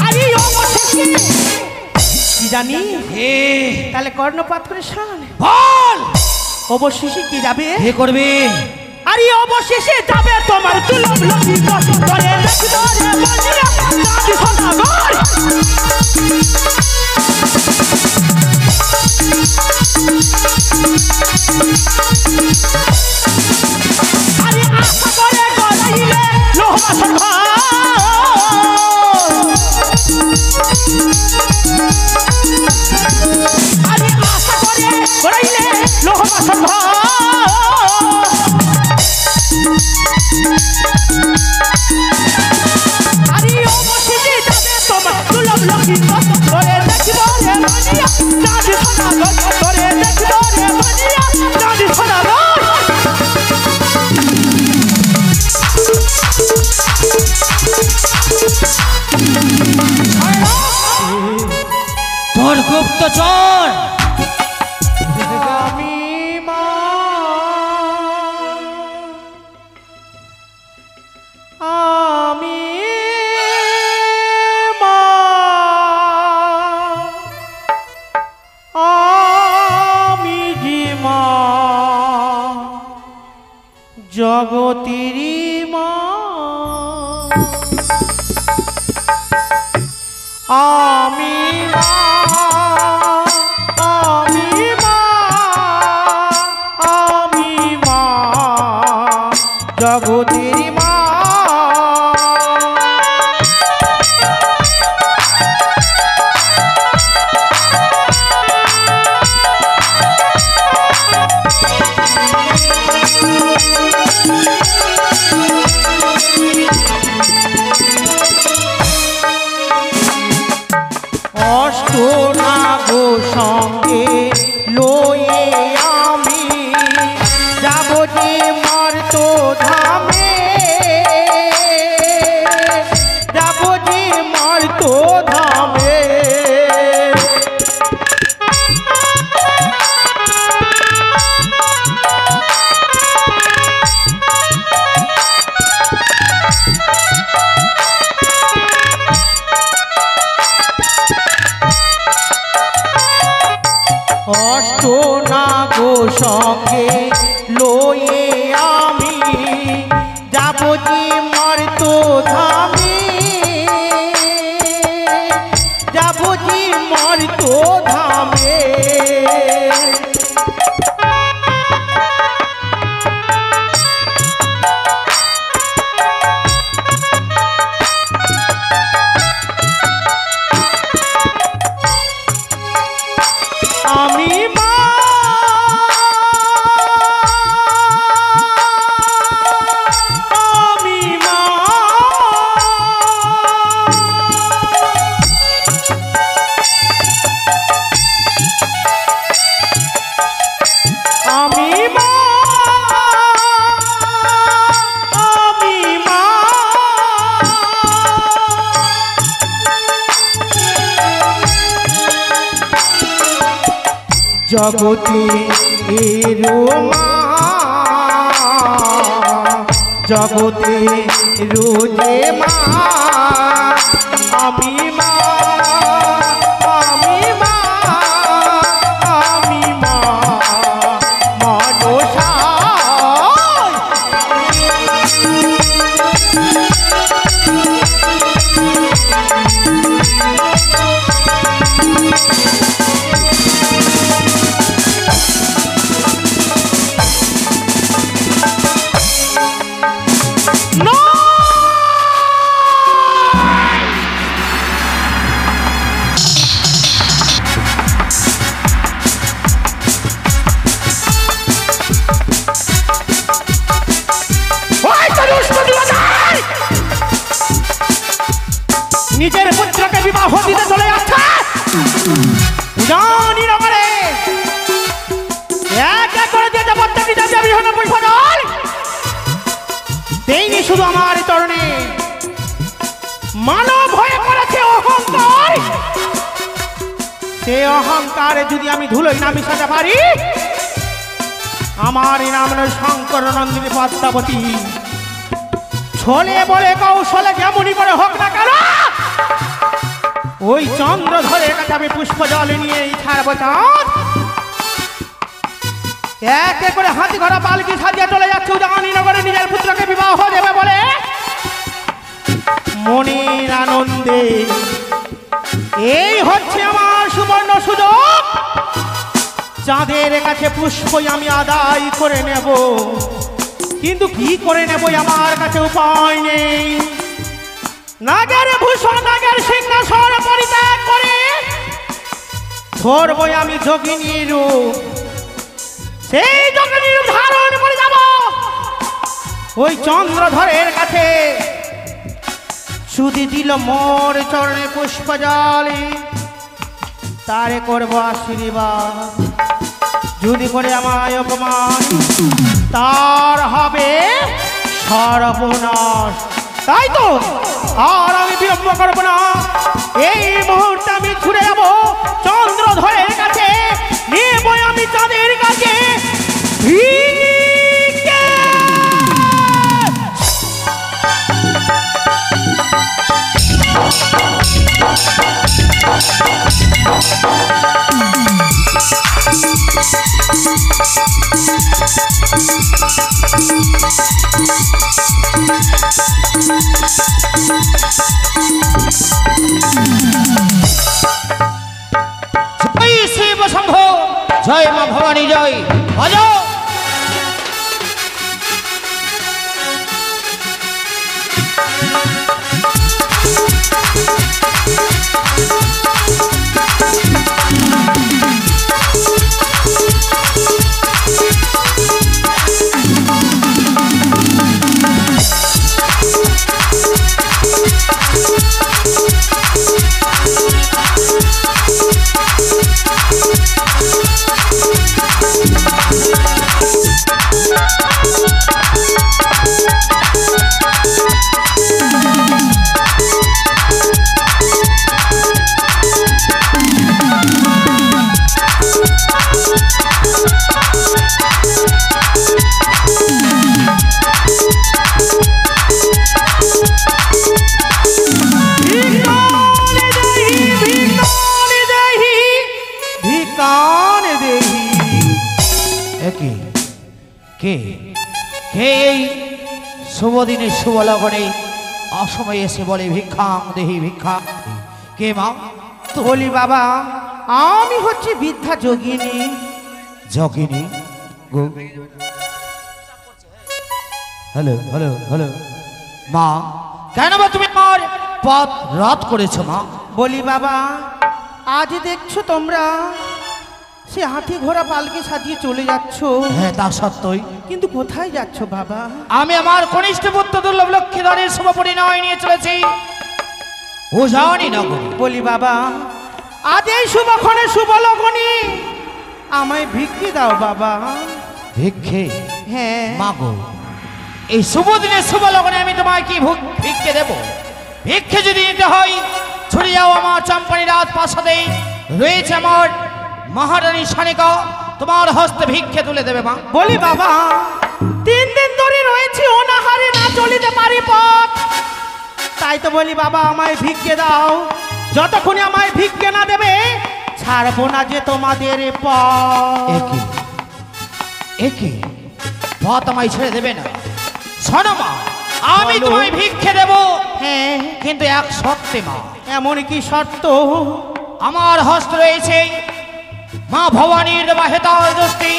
আরে অবশেষে কি জানি তাহলে কর্ণপাত করে শোন বল অবশেষে কি যাবে হে করবে আরে অবশেষে যাবে তোমার দুলভ লক্ষ্মী কষ্ট করে রাখতো রে বলিয়া নাদি সদাগর আরে আশা করে গলাইলে লোহবাসন ঘর আরে আশা করে গলাইলে লোহবাসন ঘর আরে অবশেষে যাবে তোমার দুলভ লক্ষ্মী কষ্ট করে দেখিব রে বলিয়া নাদি সদাগর করে দেখিব রে বলিয়া নাদি সদাগর তোর গুপ্তচর আমি মা আমি মা আমি যে মা জগতেরই মা আমি মা আমি মা আমি মা জগতেরই মা অষ্টনাগো সঙ্গে লয়ে আমি যাব যে মর্ত ধামে যাব যে মর্ত ধামে অষ্টনাগো সঙ্গে লয়ে আমি যাব যে মর্ত ধামে যাব যে মর্ত ধামে আমি মা আমি মা আমি মা আমি মা জগতে এরো মা জগতে রোজে মা আমি মা আমি মা আমি মা মনসা নিজের পুত্রকে বিবাহ দিতে চলে যাচ্ছে জানি না করে এক এক করে দিয়ে যাবো প্রত্যেকটি দেবী হলো পুষ্পদল দেইনি শুধু আমার চরণে মানব হয়ে করেছে অহংকার সে অহংকারে যদি আমি ধুলোয় না মিশাতে পারি আমার নাম হলো শঙ্কর নন্দিনী পদ্মাবতী ছলে বলে কৌশলে যেমনই করে হোক না কেন ওই চন্দ্রধরের কাছে আমি পুষ্প জল নিয়ে ছাড়বো চাঁদ। একে করে হাতি ঘোড়া পালকি সাজিয়ে চলে যাচ্ছে উজানিনগরে নিজের পুত্রকে বিবাহ দেবে বলে। মনের আনন্দে এই হচ্ছে আমার সুবর্ণ সুযোগ। চাঁদের কাছে পুষ্পই আমি আদায় করে নেব, কিন্তু কি করে নেব আমার কাছে উপায় নেই। নাগের ভূষণ নাগের সিংহাসন পরিত্যাগ করে ধরবই আমি যোগিনী রূপ। সেই যোগিনী রূপ ধারণ করে যাব ওই চন্দ্রধরের কাছে। সুদি দিল মোর চরণে পুষ্প জলে, তারে করব আশীর্বাদ। যদি করে আমায় অপমান, তার হবে সর্বনাশ। তাই তো আর আমি বিলম্ব করব না, এই মুহূর্তে আমি ছুটে যাব চন্দ্রধরের কাছে, নেব আমি চাঁদের কাছে ভিক্ষে। জয় শিব শম্ভ, জয় মা ভবানী, জয় ভজ। শুভ দিনে শুভ লগনে অসময়ে এসে বলে ভিক্ষাং দেহি ভিক্ষাং দেহি। কে মা? তো বলি বাবা, আমি হচ্ছি বৃদ্ধা যোগিনী। যোগিনী? হ্যালো হ্যালো হ্যালো মা, কেন বা তুমি আমার পথ রদ করেছো মা? বলি বাবা, আজ দেখছো তোমরা সে হাতি ঘোড়া পালকে সাজিয়ে চলে যাচ্ছ। হ্যাঁ, তা সত্যই, কিন্তু কোথায় যাচ্ছ বাবা? আমি আমার কনিষ্ঠ পুত্র দুর্লভ লক্ষ্মীধরের শুভ পরিণয় নিয়ে চলেছি উজানিনগরে। বলি বাবা, আজ এই শুভক্ষণে শুভ লগনে আমায় ভিক্ষে দাও বাবা। ভিক্ষে? হ্যাঁ মাগো, এই শুভ দিনে শুভ লগনে আমি তোমায় কি ভিক্ষে দেব? ভিক্ষে যদি নিতে হয় ছুটে যাও আমার চম্পানি রাজপ্রাসাদে, রয়েছে আমার মহারানী সানিকা, তোমার হস্তে ভিক্ষে তুলে দেবে মা। বলি বাবা, 3 দিন ধরে রয়েছি অনাহারে, না চলিতে পারি পথ। তাই তো বলি বাবা, আমায় ভিক্ষে দাও। যতক্ষণ আমায় ভিক্ষে না দেবে ছাড়বো না যে তোমাদের পথ। একে পথ আমায় ছেড়ে দেবে না? শোনো মা, আমি বলো। তোমায় ভিক্ষে দেব, হ্যাঁ, কিন্তু এক শর্তে মা। এমন কি শর্ত? আমার হস্ত রয়েছে মা ভবানীর দেবা হেতাল যষ্টি।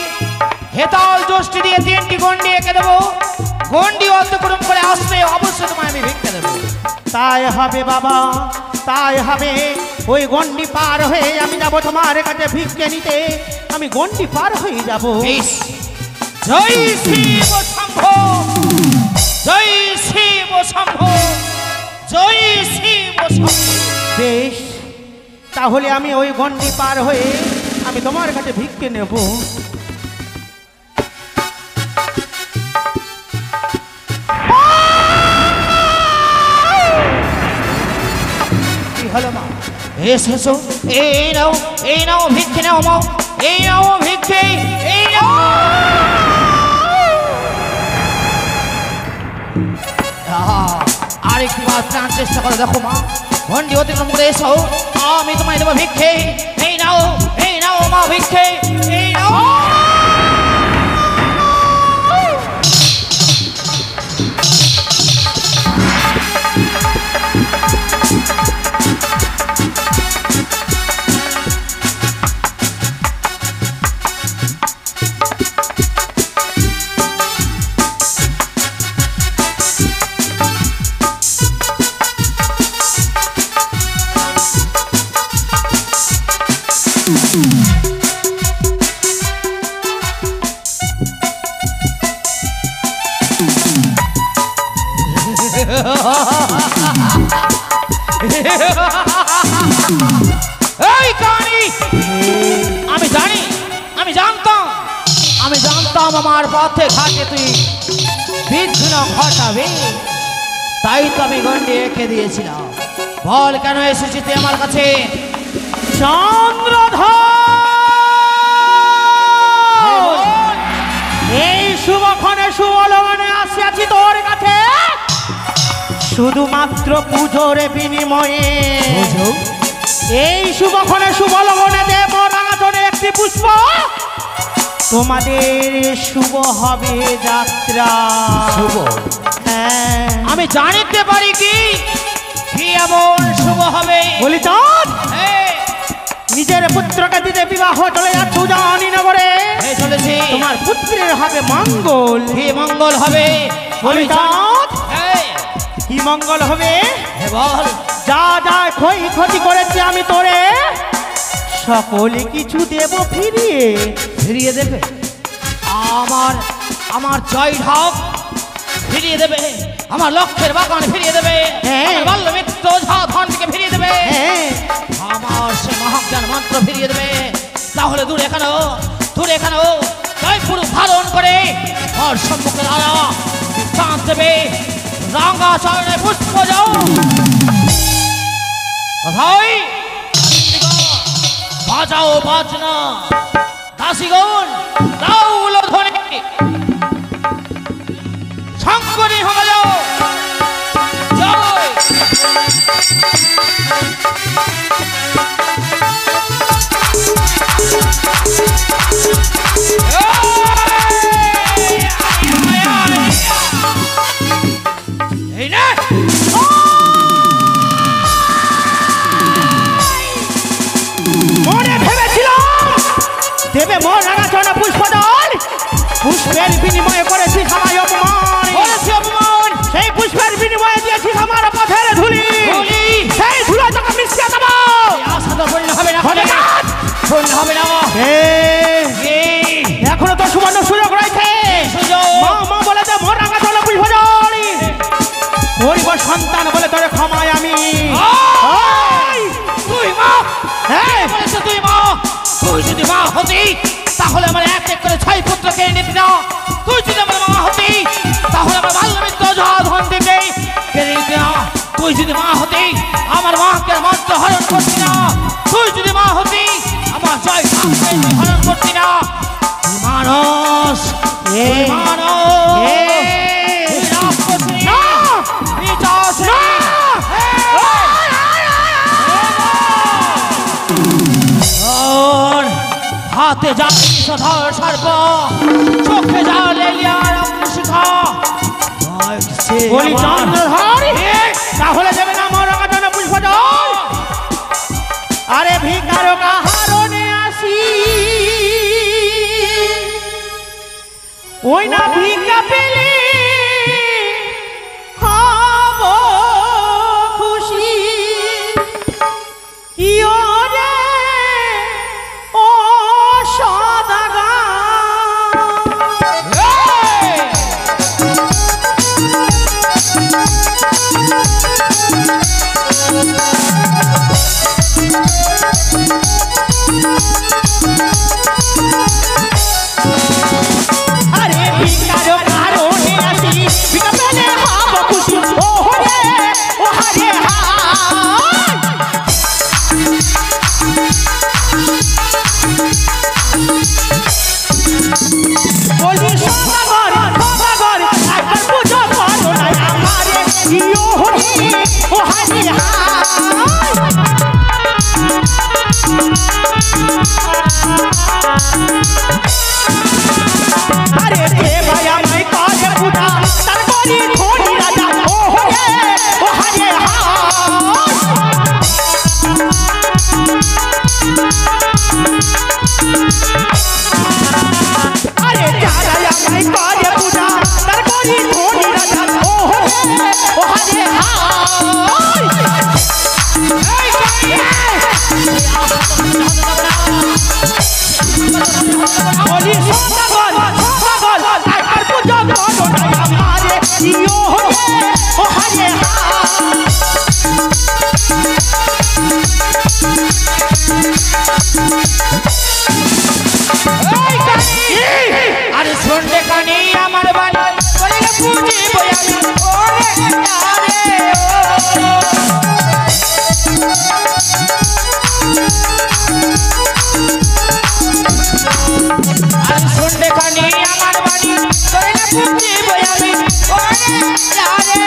হেতাল যষ্টি দিয়ে 3টি গন্ডি এঁকে দেবো। গন্ডি অতিক্রম করে আসলে অবশ্যই তোমায় আমি ভিক্ষে দেবো। তাই হবে বাবা, তাই হবে। ওই গন্ডি পার হয়ে আমি যাব তোমার কাছে ভিক্ষে নিতে। আমি গন্ডি পার হয়ে যাব। বেশ, জয় শিব শম্ভ, জয় শিব শম্ভ, জয় শিব শম্ভ। বেশ, তাহলে আমি ওই গন্ডি পার হয়ে আমি তোমার কাছে ভিক্ষে নেব। কি হলো মা? এসো, এই নাও ভিক্ষে নাও মা, এই নাও ভিক্ষে, এই নাও। আরেকটি বার প্রাণ চেষ্টা করে দেখো মা, গন্ডি অতিক্রম করে এসো, আমি তোমায় দেবো ভিক্ষে। এই নাও মা ভিক্ষে, এই নাও। এই কানি, আমি জানতাম আমার পথে ঘাটে তুই বিঘ্ন ঘটাবে, তাই তো আমি গন্ডি এঁকে দিয়েছিলাম। বল কেন এসেছিস তুই আমার কাছে? চন্দ্রধর, এই শুভক্ষণে সুবলবনে আসিয়াছি তোর কাছে শুধুমাত্র পুজোর বিনিময়ে। এই শুভক্ষণে সুবলবনে দেব রাঙাচনে একটি পুষ্প, তোমাদের শুভ হবে যাত্রা। শুভ? হ্যাঁ, আমি জানিতে পারি কি কি এমন শুভ হবে? বলি চাঁদ, নিজের পুত্রকে দিতে বিবাহ চলে যাচ্ছ জানি না করে চলেছি। তোমার পুত্রের হবে মঙ্গল। কি মঙ্গল হবে? বলি চাঁদ, কি মঙ্গল হবে? বল। যা যা ক্ষতি করেছি আমি তোরে সকলে কিছু দেব ফিরিয়ে দেবে? আমার জয় ঢাক ফিরিয়ে দেবে, আমার লক্ষ্যের বাগান ফিরিয়ে দেবে, বাল্যমিত্র ধনকে ফিরিয়ে দেবে, আমার সে মহাজ্ঞান মন্ত্র ফিরিয়ে দেবে। তাহলে দূরে কেন জয় পুরুষ ধারণ করে ওর সম্মুখে দাঁড়া, চাঁদ দেবে রাঙা চরণে পুষ্প যাও। ভাই বাজাও বাজনা, দাসীগণ দাও ধ্বনি, শঙ্করী হয়ে যাও। জয় এই না মনে ভেবেছিলাম দেবে মোর রাঙাচরণে পুষ্পদল, পুষ্পের বিনিময়ে করেছিস আমায় অপমান। সেই পুষ্পের বিনিময়ে দিয়েছিস আমার পথের ধুলি, সেই ধুলো তোকে মিশিয়ে দেবো। এখনো তো সুবর্ণ সুযোগ রয়েছে, মা বলে দে মোর রাঙাচরণে পুষ্পদল, গরিব সন্তান বলে তোর ক্ষমায় আমি। তুই যদি মা হতি তাহলে আমার এক এক করে 6 পুত্রকে নিতে না। তুই যদি আমার মা হতি তাহলে আমার বাল্যমিত্র ধন দিতে কেড়ে নিতে না। তুই যদি মা হতি আমার মাকে মন্ত্র হরণ করতি না। তুই যদি মা হতি আমার জয় হরণ করতি না। মানুষ হাতে জানি সধর সর্ব, চোখে জালে লিয়ার শিখা। বলি চন্দ্রধর, তাহলে দেবে না মোর রাঙাচরণে পুষ্পদল? আরে ভিকার কাহারণে আসি, ওই না ভিক্ষা পেলে হব খুশি। ইয়োরে ও সদাগা, আরে কে ভাই আমায় করে পূজা তার করি ধরি রাজা ও হরে ও হরে আরে যারা আমায় করে পূজা তার করি ধরি রাজা ও হরে ও হরে বলি সদাগর সদাগর আর পূজা করো না আমারে ইও হরে ও হরে আরে শুনলে কানি আমার বাড়ি বলে বুঝি বয়ানি ওরে আরে আরে শুনলে কানি আমার বাড়ি বলে বুঝি বয়ানি ওরে আরে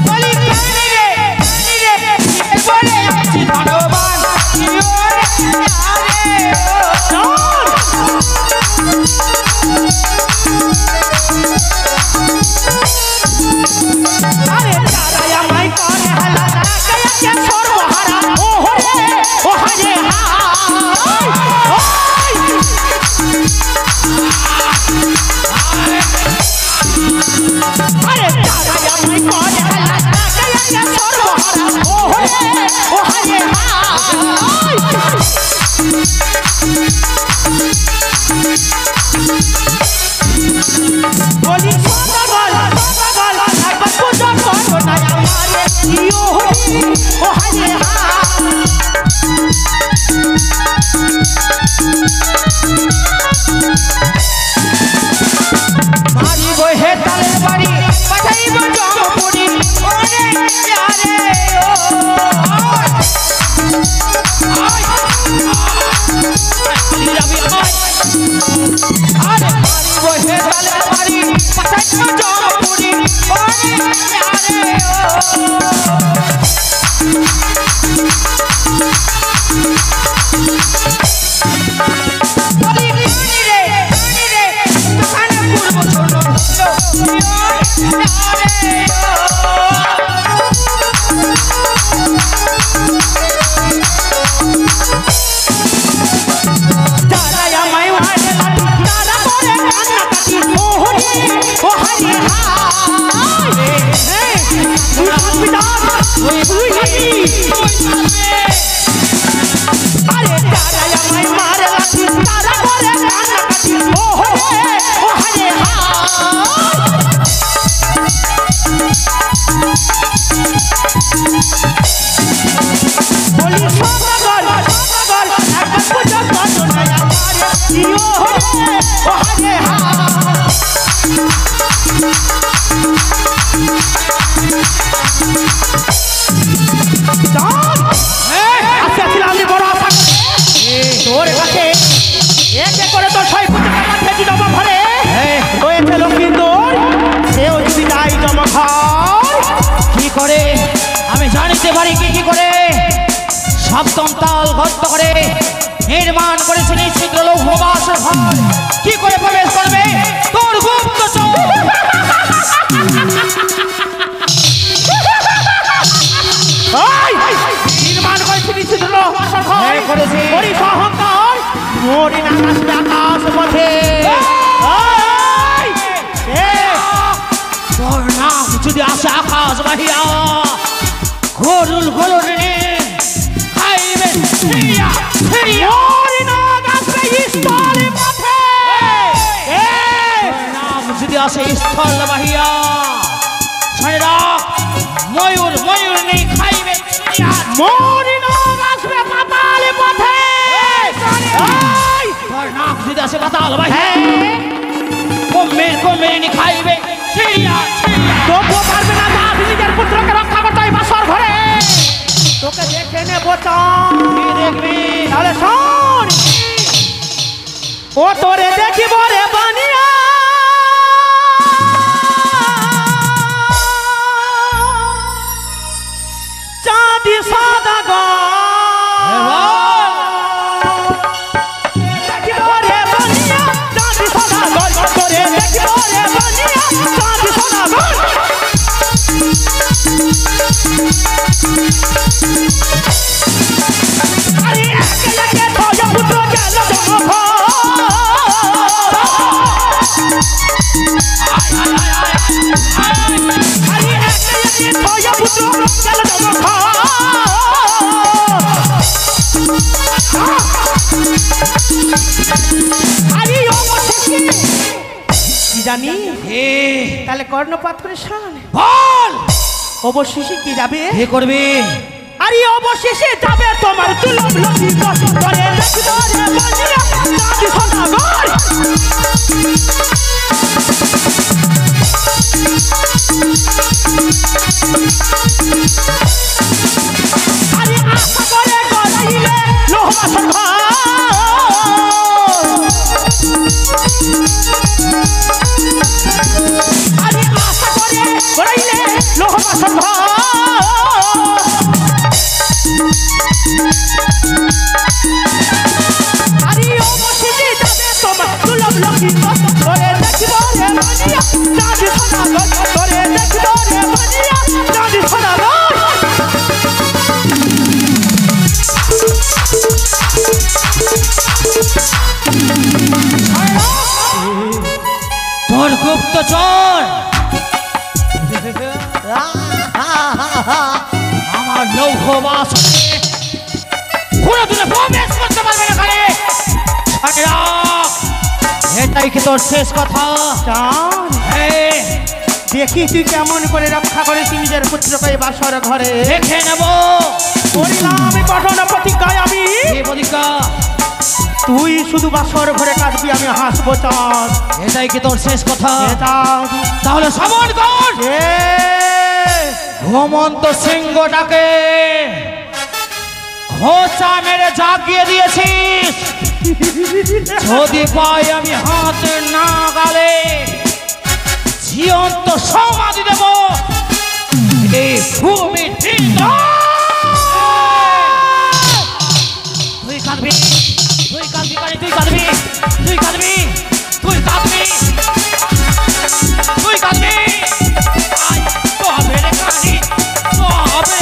বলি কানি রে বলে আছি ধনবান ওরে আরে আরে যারা আমায় করে হালা তারা কে সর্বহারা ও হরে ও হরে আরে যারা আমায় করে হালা তারা কে সর্বহারা ও হরে ও হরে বলি সদাগর সদাগর একবার পূজা করো না আমারে ইও হরে ও হরে মারি বহে তালের বাড়ি পাঠাইব জমপুরি ওরে আরে ও আরে মারি বহে তালের বাড়ি পাঠাইব জমপুরি ওরে আরে বলি কানি রে দোকানে পূর্ব ছোট যারা আমায় মারে লাঠি তারা করে কান্নাকাটি ও হরে ও হরে আরে যারা আমায় মারে লাঠি তারা করে কান্নাকাটি ও হরে ও হরে বলি সদাগর সদাগর একবার পূজা করো না আমারে ইও হরে ও হরে আসছিলাম আমি বড় আশা তোর কাছে একে করে তো 6 ফুট টাকা ফেটি দেবো ঘরে রয়েছে লক্ষ্মীন্দর সেও যদি তাই জমা খায় কি করে আমি জানিতে পারি কি করে সপ্তম তাল গদ্য করে নির্মাণ করেছে নিশ্চিত লৌহবাসের ঘর কি করে প্রবেশ করবে তোর গুপ্ত নির্মাণ করেছি নিশ্চিত লৌহবাসের ঘর হ্যাঁ, করেছি। করি অহংকার মরি না আকাশ পথে তোর নাম যদি আসে আকাশ বাহিয়া গরুল গরুল খাইবে ছিড়িয়া ছিড়িয়া মরি না আসবে স্থলে পথে তোর নাম যদি আসে স্থল বাহিয়া শুনে রাখ ময়ূর ময়ূর নেই খাইবে ছিড়িয়া মরি না আসবে পাতালে পথে তোর নাম যদি আসে পাতাল বাহিয়া কমের নেই খাইবে ছিড়িয়া ছিড়িয়া তবুও পারবে না দাস নিজের পুত্রকে রক্ষা করতে হয় বাসর ঘরে তোকে দেখে নেবো কি দেখবি তাহলে শোন ও তোরে দেখিব রে বানিয়া আরে একটা এসে ছয় পুত্র গেল তোমার আরে অবশেষে কি জানি তাহলে কর্ণপাত করে শোন বল অবশেষে কি যাবে কি করবি আরে অবশেষে যাবে তোমার দুলভ লতি করে রাখবো রে বাজিয়া দাদি সদাগর আরে আশা করে গলাইলে লোহা সখা আরে আশা করে গলাইলে লোহা সখা আরে অবশেষে যাবে তোমার দুলভ লতি করে রাখবো রে বাজিয়া দাদি সদাগর করে রাখবো রে বাজিয়া দাদি সদাগর তোর গুপ্তচর আমার লৌহ বাসনে পুরো দিনে প্রবেশ করতে পারবে না এখানে ছাড়া এটাই কি তোর শেষ কথা চান হ্যাঁ দেখি তুই কেমন করে রক্ষা করেছিস নিজের পুত্রকে এই বাসর ঘরে দেখে নেব করিলাম কঠোর প্রতিজ্ঞায় আমি এই প্রতিজ্ঞা তুই শুধু বাসর ঘরে কাটবি আমি হাসবো চাঁদ এটাই কি তোর শেষ কথা চাঁদ তাহলে শ্রবণ কর এ ঘুমন্ত সিংহটাকে খোঁচা মেরে জাগিয়ে দিয়েছিস যদি পাই আমি হাতে না গালে জীবন্ত সমাধি দেব এই ভূমি তুই কাঁদবি তুই কাঁদবি কানে তুই কাঁদবি তুই কাঁদবি তুই কাঁদবি তুই কাঁদবি আয় তো হবে রে কানি তো হবে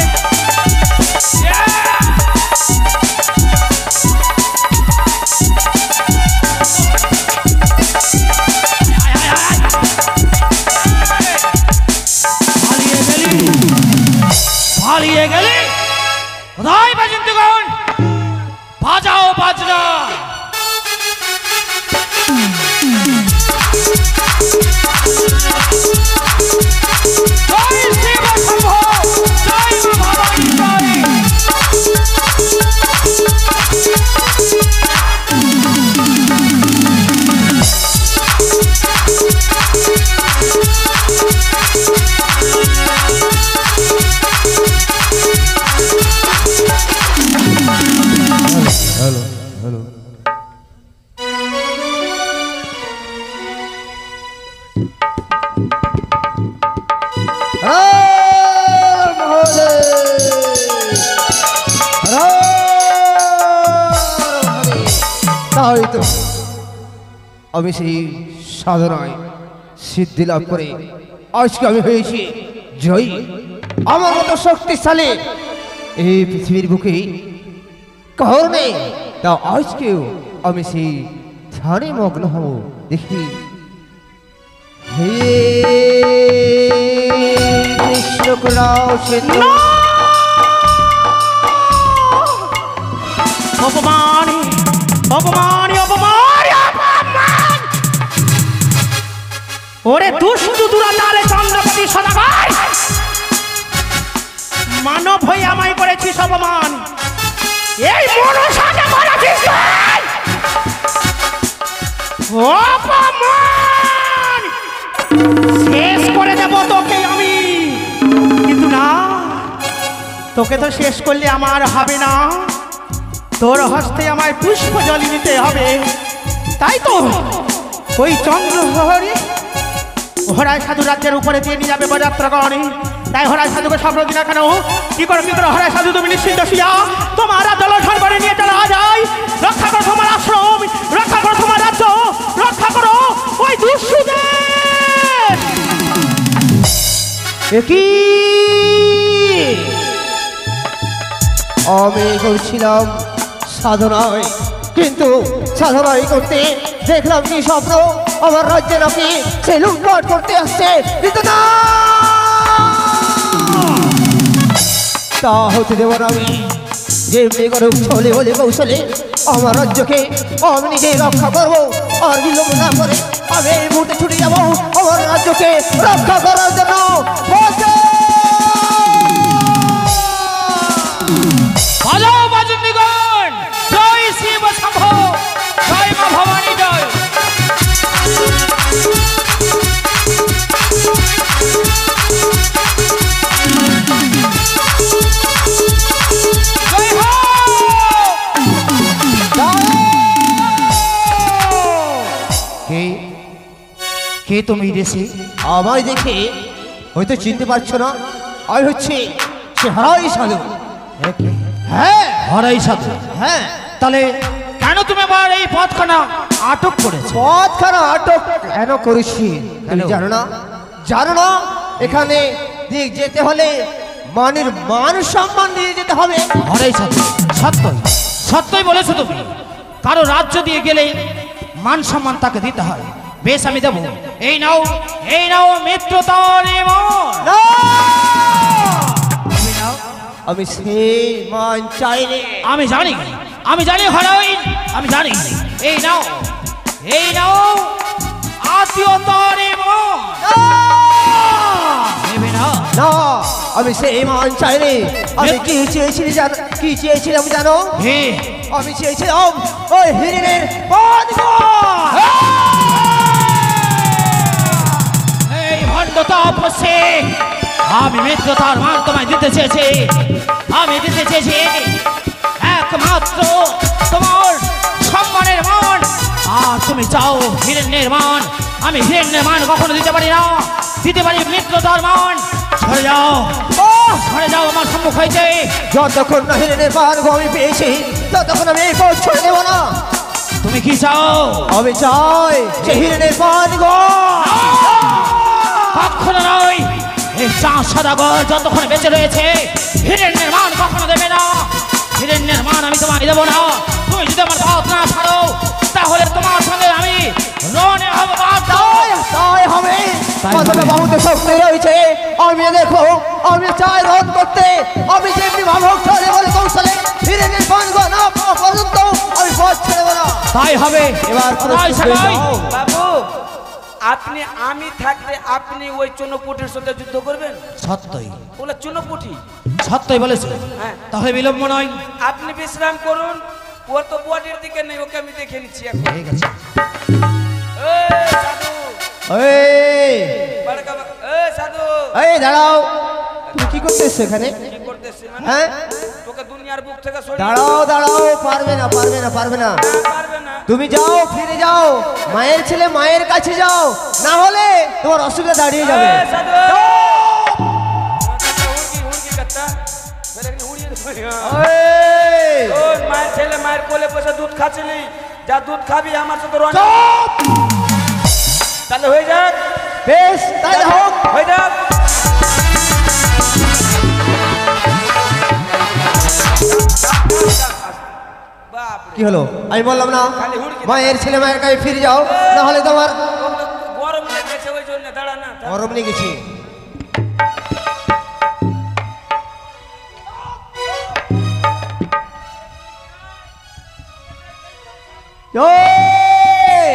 পালিয়ে গেলি কোথায় বাজিন্দগণ বাজাও বাজনা জয় শিব শম্ভো জয় মা ভবানী জয় তাই তো আমি সেই সাধনায় সিদ্ধি লাভ করে আজকে আমি হয়েছি জয়ী আমার মতো শক্তিশালী এই পৃথিবীর বুকে কারো নেই তা আজকেও আমি সেই ধ্যানে মগ্ন হব দেখি হে কৃষ্ণ করাও সেতু অপমানি অপমানি অপমানি অপমান ওরে দুষ্টু দুরাচারে চন্দ্রপতি সদাগর মানব হয়ে আমায় করেছিস অপমান এই মনসাকে করেছিস অপমান শেষ করে দেব তোকে আমি কিন্তু না তোকে তো শেষ করলে আমার হবে না তোর হস্তে আমায় পুষ্প জলি নিতে হবে তাই তো ওই চন্দ্রহরি হরায় সাধু রাজ্যের উপরে দিয়ে নিয়ে যাবে বরযাত্রগণ তাই হরায় সাধুকে সম্প্রতি না কেন কি করে হরায় সাধু তুমি নিশ্চিন্ত শিয়া তোমার দলসন করে নিয়ে চলা যায় রক্ষা করো তোমার আশ্রম রক্ষা করো তোমার রাজ্য রক্ষা করো ওই দুষ্টুদের কি আমি করছিলাম সাধনায় কিন্তু সাধনায় করতে দেখলাম কি স্বপ্ন আমার রাজ্যে নাকি সে লুটপাট করতে আসছে, কিন্তু না, তা হতে দেব না আমি। যেমনি করে ছলে বলে কৌশলে আমার রাজ্যকে আমি নিজেই রক্ষা করবো, আর বিলম্ব না করে আমি এই মুহূর্তে ছুটে যাবো আমার রাজ্যকে রক্ষা করার জন্য। বাজাও বাজুন্দিগণ, জয় শিব শম্ভো, জয় মা ভবানী জয়। জয় হো। কে কে তুমি দেশে? আমায় দেখে হয়তো চিনতে পারছো না, আমি হচ্ছে সে হারাই সাধু। হ্যাঁ হরাই সাধু। হ্যাঁ, তাহলে কেন তুমি আবার এই পথখানা আটক করেছো? পথখানা আটক কেন করেছি তুমি কেন? জানো না? জানো না, এখানে দিয়ে যেতে হলে মানের মান সম্মান দিয়ে যেতে হবে। হরাই সাধু, সত্যই সত্যই বলেছো তুমি। কারো রাজ্য দিয়ে গেলে মান সম্মান তাকে দিতে হয়। বেশ, আমি দেবো। এই নাও, এই নাও মিত্রতার মান। না, তুমি নাও। আমি সেই মান চাইনি। আমি জানি, আমি জানি হরাই, আমি জানি। এই নাও, এই নাও আত্মীয়তার মান। নেবে না? না, আমি সেই মান চাইনি। আমি কি চেয়েছিলি জানো? কি চেয়েছিলাম জানো? হে, আমি চেয়েছিলাম ওই হিরেনের পানগো। এই ভণ্ডতা অপসে আমি মিত্রতার মান তোমায় দিতে চেয়েছি। আমি দিতে চেয়েছি একমাত্র তোমার সম্মানের মান, আর তুমি চাও হিরণ্যের মান। আমি হিরণ্যের মান কখনো দিতে পারি না, দিতে পারি মিত্রতার মান। সরে যাও, সরে যাও আমার সম্মুখ হয়েছে। যতক্ষণ না হিরেনের পানগো আমি পেয়েছি, ততক্ষণ আমি এই পথ ছেড়ে দেবো না। তুমি কি চাও? আমি চাই সে হিরেনের পানগো। কখনো নয়। এই চাঁদ সদাগর যতক্ষণ বেঁচে রয়েছে হিরণ্যের মান কখনো দেবে না। হিরণ্যের মান আমি তোমায় দেবো না। তুমি যদি আমার পথ না ছাড়ো, তাহলে তোমার সঙ্গে আমি রণে হব বাধ্য। তাই হবে। তাই মাথাটা হবে। বাহুতে শক্তি রয়েছে, আমি দেখো, আমি চাই রোধ করতে। আমি যেমনি ভাবক চলে বলে কৌশলে হিরেনের পানগো না পাওয়া পর্যন্ত আমি পথ ছেড়ে দেবো না। তাই হবে। এবার সবাই সবাই বাবু, আপনি আমি থাকতে আপনি ওই চুনোপুটির সাথে যুদ্ধ করবেন? সত্যই, বলে চুনোপুটি? সত্যই বলেছো। হ্যাঁ। তাহলে বিলম্ব নয়। আপনি বিশ্রাম করুন, ওর তো বডির দিকে নেই, ওকে আমি দেখে নিচ্ছি এখন। ঠিক আছে। এই সাধু, এই বড়কা সাধু, এই দাঁড়াও, তুমি কি করতে এসছো এখানে? কি করতেছিস মানে? হ্যাঁ, তোকে দুনিয়ার বুক থেকে সরিয়ে দাঁড়াও দাঁড়াও, পারবে না পারবে না পারবে না। পারবে না। তুমি যাও, ফিরে যাও, মায়ের ছেলে মায়ের কাছে যাও, না হলে তোমার অসুবিধা দাঁড়িয়ে যাবে। এই সাধু, হুড়কি কাটটা ফেলে এখানে উড়িয়ে দেবো। এই, ওই মায়ের ছেলে মায়ের কোলে বসে দুধ খাচ্ছিলি, যা দুধ খাবি আমার সাথে রণ। চুপ! তাহলে হয়ে যাক, বেশ তাহলে হোক। হয়ে যাক। বাপরে, কি হলো? আমি বললাম না খালি হুড়কি। মায়ের ছেলে মায়ের কাছে ফিরে যাও, না হলে তোমার গরম লেগেছে ওই জন্য দাঁড়া না। গরম লেগেছে। এই!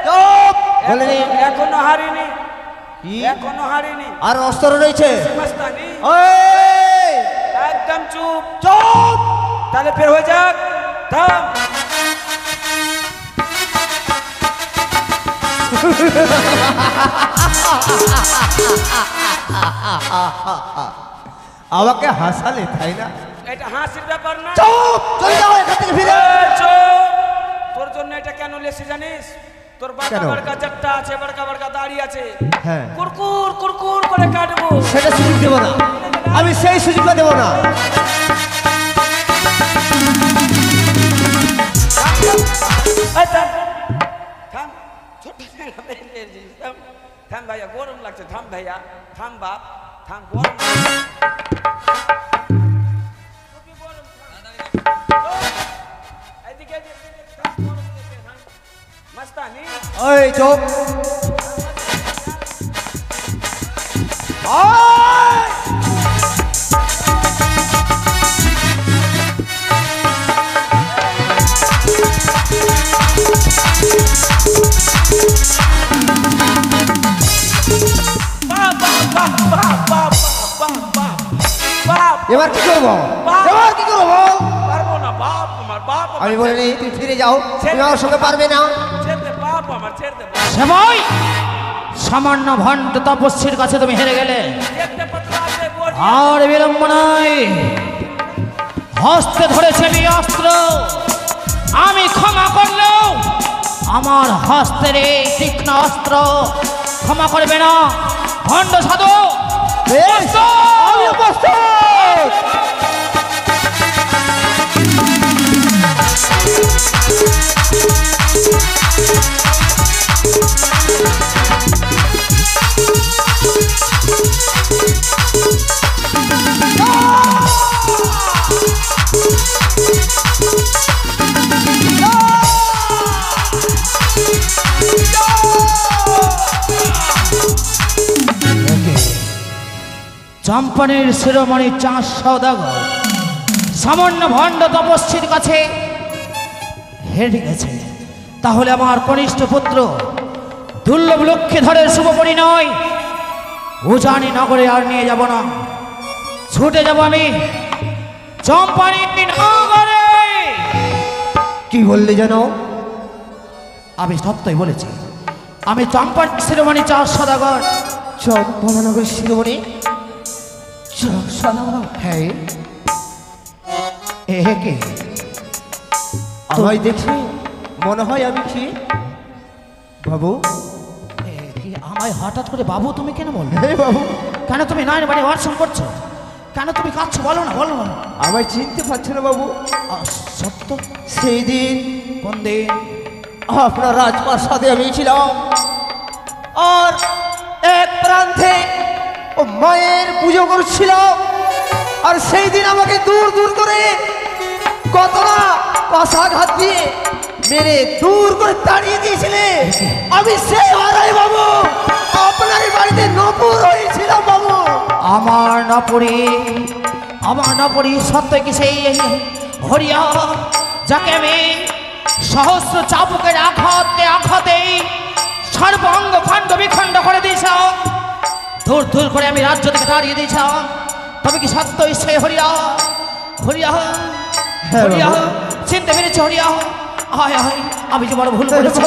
চুপ! বলেনি। এখনো হারিনি, কি? এখনো হারিনি। আর অস্ত্র রয়েছে। মাস্তানি, এই! একদম চুপ। চুপ! তাহলে ফের হয়ে যাক। থাম। আমাকে হাসালে তাই না? এটা হাসির ব্যাপার না। চুপ! চলে যাও এখান থেকে ফিরে। এই চুপ! তোর জন্য এটা কেন লেসি জানিস? তোর বাড়কা কেন? বাড়কা চারটা আছে, বাড়কা বাড়কা দাড়ি আছে, হ্যাঁ, কুরকুর কুরকুর করে কাটবো। সেটা সুযোগ দেবো না, আমি সেই সুযোগটা দেবো না। এই থাম, থাম। ছোট্ট ছেলে, থাম। থাম ভাইয়া গরম লাগছে, থাম ভাইয়া, থাম বাপ, থাম, গরম লাগছে। খুবই গরম, থাম। এদিকে, এদিকে, থাম, গরম লাগছে, থাম। মাস্তানি, ওই চোখ বাপ, বাপ, বাপ, বাপ, বাপ, বাপ, বাপ, বাপ। এবার কি করবো? এবার কি করবো? পারবো না বাপ, আমার বাপ আমার আমি বলিনি তুই ফিরে যাও, তুমি আমার সঙ্গে পারবে না। ছেড়ে দে বাপ, আমার ছেড়ে দে বাপ। সেবই সামান্য ভণ্ড তপস্বীর কাছে তুমি হেরে গেলে। দেখতে পাত্র আছে, বসে। আর বিলম্ব নাই, হস্তে ধরেছে আমি অস্ত্র। আমি ক্ষমা করলেও আমার হস্তের এই তীক্ষ্ণ অস্ত্র ক্ষমা করবে না। ভণ্ড সাধু বেশ, আমি প্রস্তুত। চম্পানের শিরোমণি চাঁদ সওদাগর সামান্য ভণ্ড তপস্বীর কাছে হেরে গেছে। তাহলে আমার কনিষ্ঠ পুত্র দুর্লভ লক্ষ্মীধরের শুভ পরিণয় উজানি নগরে আর নিয়ে যাব না, ছুটে যাব আমি চম্পানের নগরে। কি বললি যেন? আমি সত্যই বলেছি, আমি চম্পানের শিরোমণি চাঁদ সওদাগর। চম্পলানগর শিরোমণি সদাগর? হ্যাঁ, এ কে? আমায় দেখে মনে হয় আমি কি বাবু? এ কি আমায় হঠাৎ করে বাবু তুমি কেন বললে? হে বাবু, কেন তুমি নয়ন বাড়ি ওয়ার্সন করছো? কেন তুমি কাঁদছো? বলো না, বলো না। আমায় চিনতে পারছো না বাবু? সত্য? সেই দিন কোন দিন? আপনার রাজপ্রাসাদে আমি ছিলাম, আর এক প্রান্তে ও মায়ের পুজো করছিল, আর সেই দিন আমাকে দূর দূর করে কতটা পাশাঘাত দিয়ে মেরে দূর করে তাড়িয়ে দিয়েছিলে। আমি সেই হারাই বাবু, আপনার বাড়িতে নপুর হয়েছিলাম বাবু। আমার নপরি সত্য কি সেই হরিয়া যাকে আমি সহস্র চাবুকের আঘাতে সর্বাঙ্গ খণ্ড বিখণ্ড করে দিয়েছিলাম, দূর দূর করে আমি রাজ্য থেকে তাড়িয়ে দিয়েছিলাম। তবে কি সত্যই সেই হরিয়া? হরিয়া, হ্যাঁ হরিয়া, বাবু। চিনতে পেরেছি হরিয়া? হায় হায়, আমি যে বড় ভুল করেছি।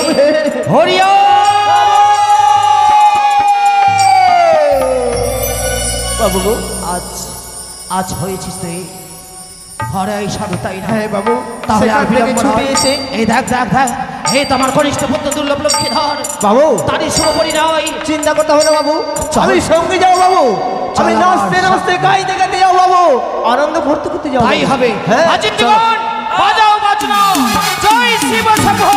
হরিয়া, বাবু গো, আজ হয়েছিস তুই হরাই সাধু, তাই না? হ্যাঁ বাবু, তাহলে আর সেখান থেকে বিলম্ব ছুটে নয়। এসে এই দেখ দেখ দেখ, এই তো আমার কনিষ্ঠ পুত্র দুর্লভ লক্ষ্মীধর, বাবু তারই শুভ পরিণয়। চিন্তা করতে হবে না বাবু, চল। আমি সঙ্গে যাও বাবু, আমি চল নাচতে আমার নাচতে গাইতে গাইতে যাও বাবু, আনন্দ করতে করতে যাও তাই বাবু। হবে। হ্যাঁ, আজিতগণ বাজাও বাজনা, জয় শিব শম্ভু।